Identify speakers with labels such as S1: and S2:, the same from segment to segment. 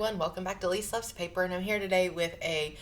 S1: everyone, welcome back to Lise Loves Paper, and I'm here today with a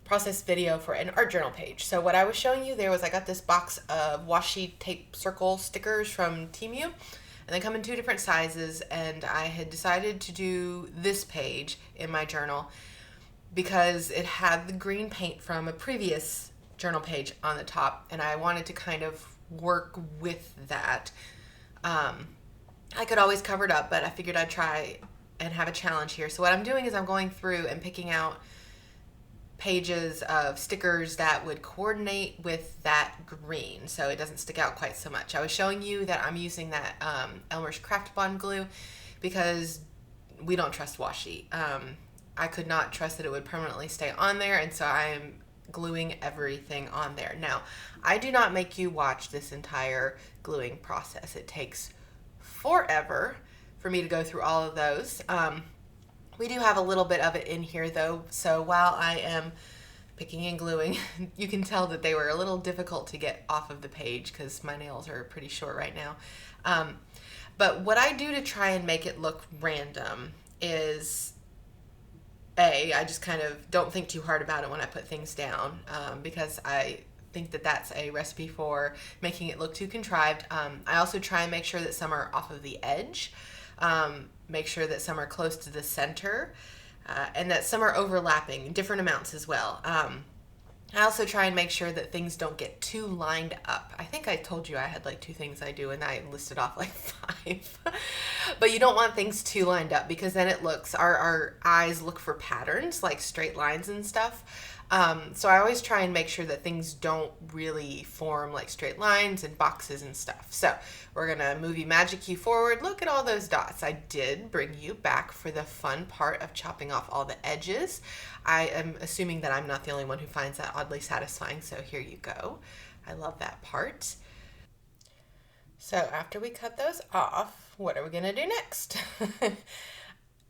S1: process video for an art journal page. So what I was showing you there was I got this box of washi tape circle stickers from Temu, and they come in two different sizes, and I had decided to do this page in my journal because it had the green paint from a previous journal page on the top, and I wanted to kind of work with that. I could always cover it up, but I figured I'd try and have a challenge here. So what I'm doing is I'm going through and picking out pages of stickers that would coordinate with that green so it doesn't stick out quite so much. I was showing you that I'm using that Elmer's Craft Bond glue because we don't trust washi. I could not trust that it would permanently stay on there, and so I'm gluing everything on there. Now, I do not make you watch this entire gluing process. It takes forever for me to go through all of those. We do have a little bit of it in here though, so while I am picking and gluing, you can tell that they were a little difficult to get off of the page because my nails are pretty short right now. But what I do to try and make it look random is I just kind of don't think too hard about it when I put things down, because I think that that's a recipe for making it look too contrived. I also try and make sure that some are off of the edge, make sure that some are close to the center, and that some are overlapping, different amounts as well. I also try and make sure that things don't get too lined up. I think I told you I had like 2 things I do, and I listed off like 5. But you don't want things too lined up because then it looks, our eyes look for patterns like straight lines and stuff. So I always try and make sure that things don't really form like straight lines and boxes and stuff. So we're gonna movie magic you forward. Look at all those dots. I did bring you back for the fun part of chopping off all the edges. I am assuming that I'm not the only one who finds that oddly satisfying, so here you go. I love that part. So after we cut those off, what are we gonna do next?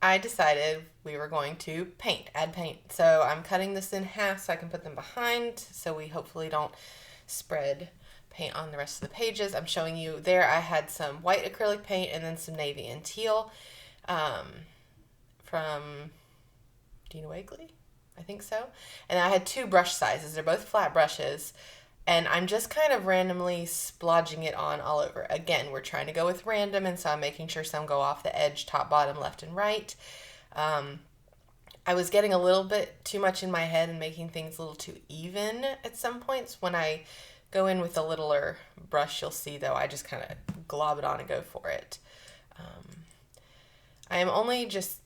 S1: I decided we were going to add paint. So I'm cutting this in half so I can put them behind so we hopefully don't spread paint on the rest of the pages. I'm showing you there I had some white acrylic paint and then some navy and teal from Dina Wagley, I think so. And I had 2 brush sizes. They're both flat brushes. And I'm just kind of randomly splodging it on all over. Again, we're trying to go with random, and so I'm making sure some go off the edge, top, bottom, left, and right. I was getting a little bit too much in my head and making things a little too even at some points. When I go in with a littler brush, you'll see, though, I just kind of glob it on and go for it. I am only just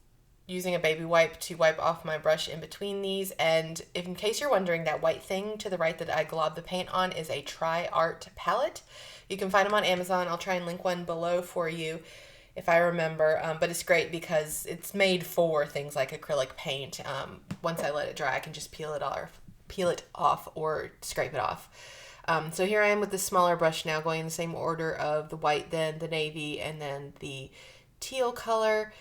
S1: using a baby wipe to wipe off my brush in between these, and if in case you're wondering, that white thing to the right that I globbed the paint on is a Tri Art palette. You can find them on Amazon. I'll try and link one below for you if I remember, but it's great because it's made for things like acrylic paint. Once I let it dry, I can just peel it off or scrape it off. So here I am with the smaller brush now, going in the same order of the white, then the navy, and then the teal color.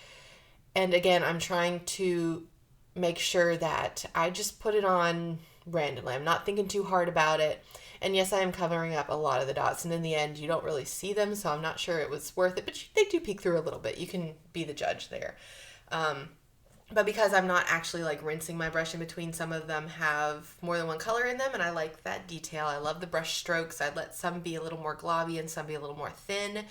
S1: And again, I'm trying to make sure that I just put it on randomly. I'm not thinking too hard about it. And yes, I am covering up a lot of the dots. And in the end, you don't really see them, so I'm not sure it was worth it. But they do peek through a little bit. You can be the judge there. But because I'm not actually like rinsing my brush in between, some of them have more than one color in them. And I like that detail. I love the brush strokes. I let some be a little more globby and some be a little more thin.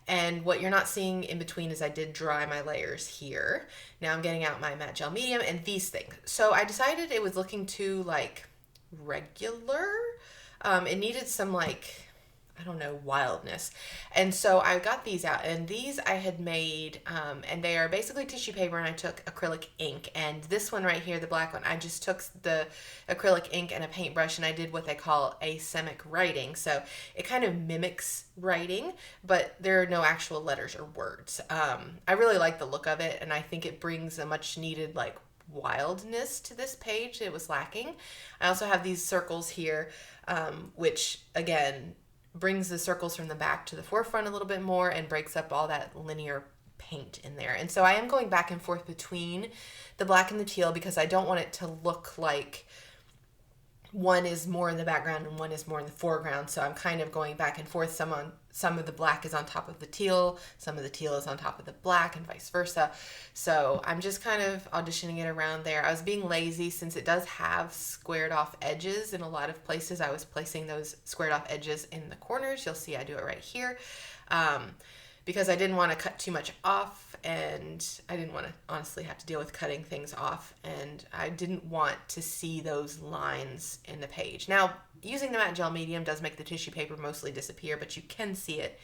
S1: And what you're not seeing in between is I did dry my layers here. Now I'm getting out my matte gel medium and these things. So I decided it was looking too like regular. It needed some like, I don't know, wildness. And so I got these out, and these I had made, and they are basically tissue paper, and I took acrylic ink. And this one right here, the black one, I just took the acrylic ink and a paintbrush, and I did what they call asemic writing. So it kind of mimics writing, but there are no actual letters or words. I really like the look of it, and I think it brings a much needed like wildness to this page that was lacking. I also have these circles here, which again brings the circles from the back to the forefront a little bit more and breaks up all that linear paint in there. And so I am going back and forth between the black and the teal because I don't want it to look like one is more in the background and one is more in the foreground. So I'm kind of going back and forth. Some of the black is on top of the teal, some of the teal is on top of the black, and vice versa. So I'm just kind of auditioning it around there. I was being lazy since it does have squared off edges in a lot of places. I was placing those squared off edges in the corners. You'll see I do it right here. Because I didn't want to cut too much off, and I didn't want to honestly have to deal with cutting things off, and I didn't want to see those lines in the page. Now, using the matte gel medium does make the tissue paper mostly disappear, but you can see it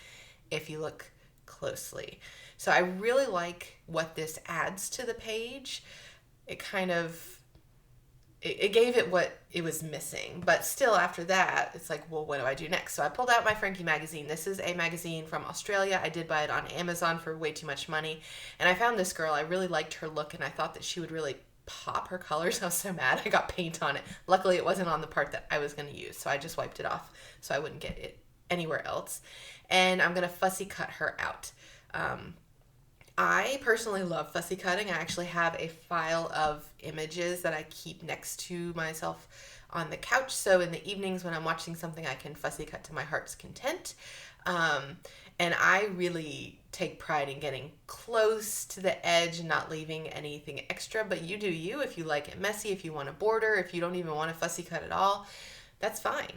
S1: if you look closely. So I really like what this adds to the page. It kind of it gave it what it was missing, but still after that it's like, well, what do I do next? So I pulled out my Frankie magazine. This is a magazine from Australia. I did buy it on Amazon for way too much money, and I found this girl. I really liked her look, and I thought that she would really pop her colors. I was so mad I got paint on it. Luckily it wasn't on the part that I was going to use, so I just wiped it off so I wouldn't get it anywhere else. And I'm going to fussy cut her out. I personally love fussy cutting. I actually have a file of images that I keep next to myself on the couch. So in the evenings when I'm watching something, I can fussy cut to my heart's content. And I really take pride in getting close to the edge and not leaving anything extra. But you do you. If you like it messy, if you want a border, if you don't even want to fussy cut at all, that's fine.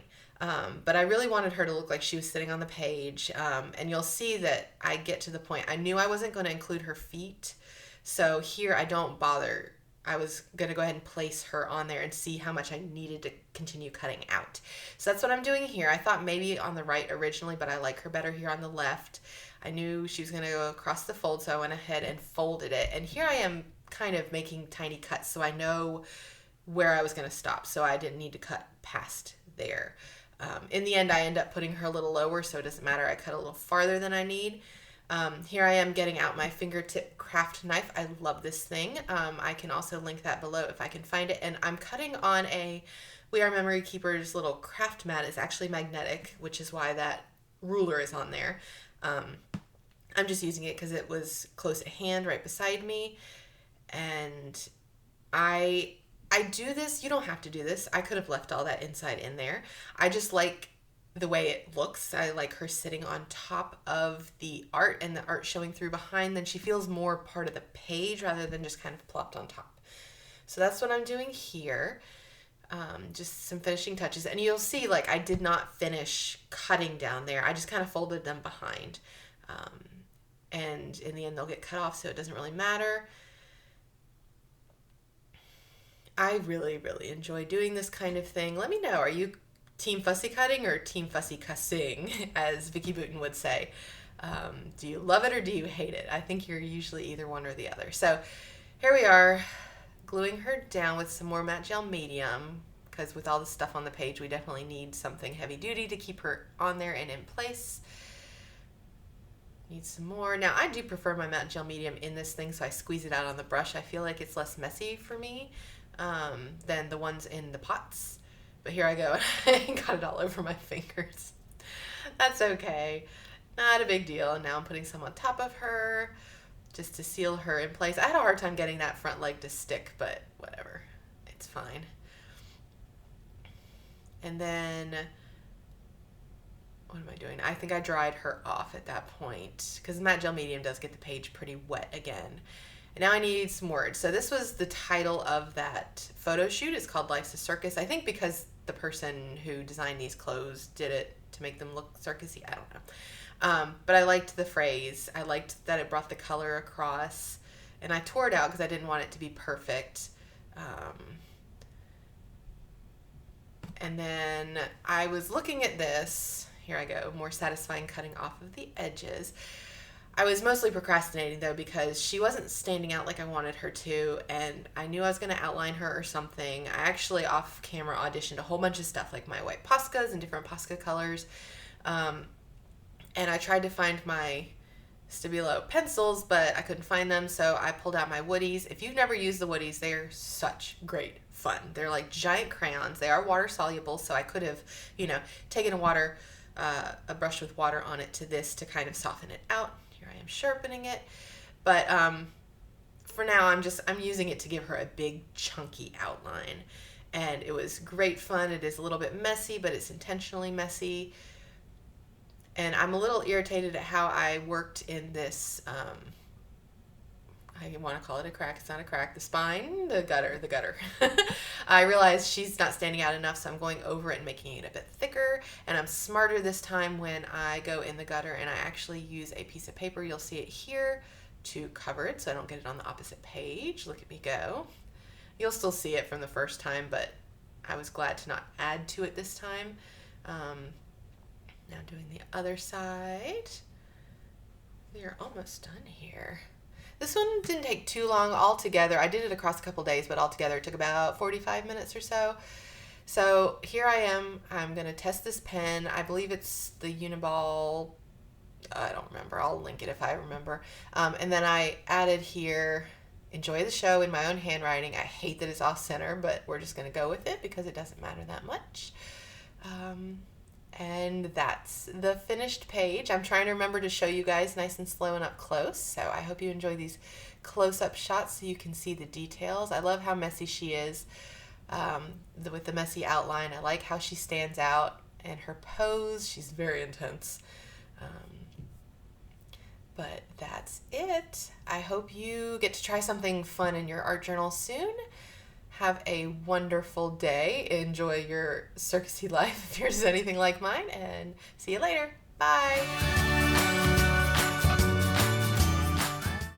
S1: But I really wanted her to look like she was sitting on the page. And you'll see that I get to the point. I knew I wasn't going to include her feet. So here I don't bother. I was going to go ahead and place her on there and see how much I needed to continue cutting out. So that's what I'm doing here. I thought maybe on the right originally, but I like her better here on the left. I knew she was going to go across the fold, so I went ahead and folded it. And here I am kind of making tiny cuts so I know where I was going to stop. So I didn't need to cut past there. In the end, I end up putting her a little lower, so it doesn't matter. I cut a little farther than I need. Here I am getting out my fingertip craft knife. I love this thing. I can also link that below if I can find it. And I'm cutting on a We Are Memory Keepers little craft mat. It's actually magnetic, which is why that ruler is on there. I'm just using it because it was close at hand right beside me. And I do this. You don't have to do this. I could have left all that inside in there. I just like the way it looks. I like her sitting on top of the art and the art showing through behind. Then she feels more part of the page rather than just kind of plopped on top. So that's what I'm doing here. Just some finishing touches. And you'll see, like, I did not finish cutting down there. I just kind of folded them behind. And in the end, they'll get cut off, so it doesn't really matter. I really, really enjoy doing this kind of thing. Let me know, are you team fussy cutting or team fussy cussing, as Vicky Boutin would say? Do you love it or do you hate it? I think you're usually either one or the other. So here we are, gluing her down with some more matte gel medium, because with all the stuff on the page, we definitely need something heavy duty to keep her on there and in place. Need some more. Now, I do prefer my matte gel medium in this thing, so I squeeze it out on the brush. I feel like it's less messy for me than the ones in the pots. But here I go. I got it all over my fingers. That's okay. Not a big deal. And now I'm putting some on top of her just to seal her in place. I had a hard time getting that front leg to stick, but whatever. It's fine. And then, what am I doing? I think I dried her off at that point because the matte gel medium does get the page pretty wet again. And now I need some words. So this was the title of that photo shoot. It's called Life's a Circus. I think because the person who designed these clothes did it to make them look circusy. I don't know. But I liked the phrase. I liked that it brought the color across. And I tore it out because I didn't want it to be perfect. And then I was looking at this. Here I go. More satisfying cutting off of the edges. I was mostly procrastinating, though, because she wasn't standing out like I wanted her to, and I knew I was going to outline her or something. I actually, off camera, auditioned a whole bunch of stuff, like my white Poscas and different Posca colors, and I tried to find my Stabilo pencils, but I couldn't find them, so I pulled out my Woodies. If you've never used the Woodies, they're such great fun. They're like giant crayons. They are water-soluble, so I could have, taken a brush with water on it to this to kind of soften it out. Here I am sharpening it, but for now I'm using it to give her a big chunky outline. and it was great fun. It is a little bit messy, but it's intentionally messy. And I'm a little irritated at how I worked in this, I want to call it a crack. It's not a crack. The spine, the gutter. I realized she's not standing out enough, so I'm going over it and making it a bit thicker. And I'm smarter this time when I go in the gutter, and I actually use a piece of paper. You'll see it here to cover it so I don't get it on the opposite page. Look at me go. You'll still see it from the first time, but I was glad to not add to it this time. Now doing the other side. We are almost done here. This one didn't take too long altogether. I did it across a couple days, but altogether it took about 45 minutes or so. So here I am. I'm going to test this pen. I believe it's the Uniball. I don't remember. I'll link it if I remember. And then I added here, enjoy the show in my own handwriting. I hate that it's off center, but we're just going to go with it because it doesn't matter that much. And that's the finished page. I'm trying to remember to show you guys nice and slow and up close. So I hope you enjoy these close-up shots so you can see the details. I love how messy she is with the messy outline. I like how she stands out and her pose. She's very intense. But that's it. I hope you get to try something fun in your art journal soon. Have a wonderful day. Enjoy your circusy life if yours is anything like mine, and see you later. Bye.